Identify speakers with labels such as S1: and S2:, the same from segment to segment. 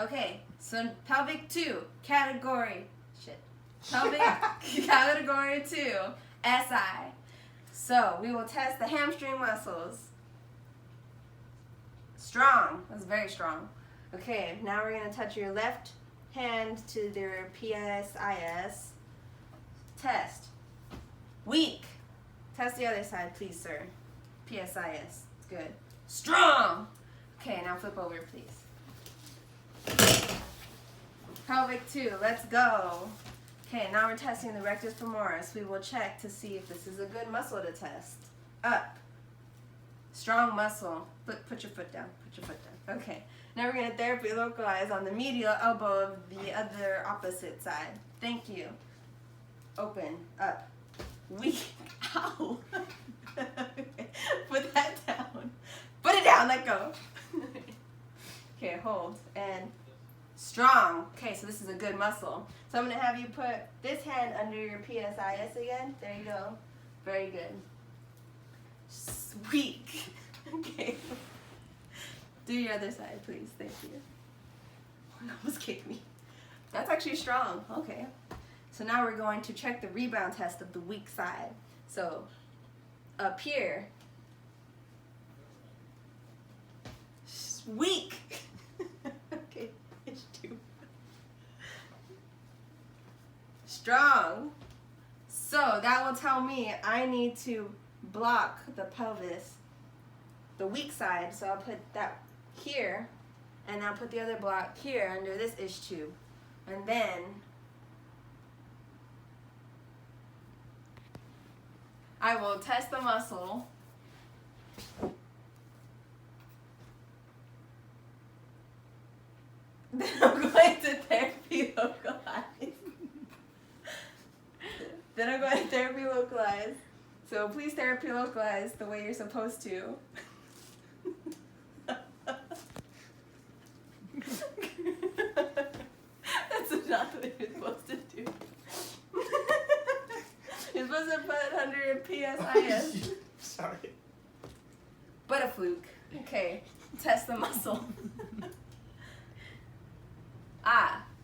S1: Okay, so pelvic 2, category, pelvic category 2, SI. So we will test the hamstring muscles. Strong, that's very strong. Okay, now we're gonna touch your left hand to their PSIS. Test. Weak. Test the other side, please, sir. PSIS. Good. Strong. Okay, now flip over, please. Pelvic 2, let's go. Okay, now we're testing the rectus femoris. We will check to see if this is a good muscle to test. Up. Strong muscle. Put your foot down. Put your foot down. Okay. Now we're going to therapy localize on the medial elbow of the other opposite side. Thank you. Open. Up. Weak. Ow. Put that down. Put it down. Let go. Okay, hold. And strong. Okay, so this is a good muscle. So I'm going to have you put this hand under your PSIS again. There you go. Very good. Weak. Okay. Do your other side, please. Thank you. Almost kicked me. That's actually strong. Okay. So now we're going to check the rebound test of the weak side. So up here. Weak. Okay. It's 2. Strong. So that will tell me I need to block the pelvis, the weak side. So I'll put that here, and I'll put the other block here under this ish tube. And then I will test the muscle. Then I'm going to therapy localize. Then I'm going to therapy localize. So please therapy localize the way you're supposed to. That's not what you're supposed to do. You're supposed to put it under your PSIS.
S2: Sorry.
S1: But a fluke. Okay, test the muscle.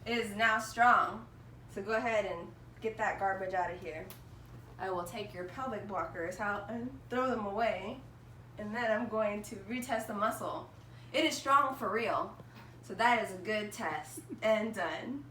S1: It is now strong. So go ahead and get that garbage out of here. I will take your pelvic blockers out and throw them away. And then I'm going to retest the muscle. It is strong for real. So that is a good test. And done.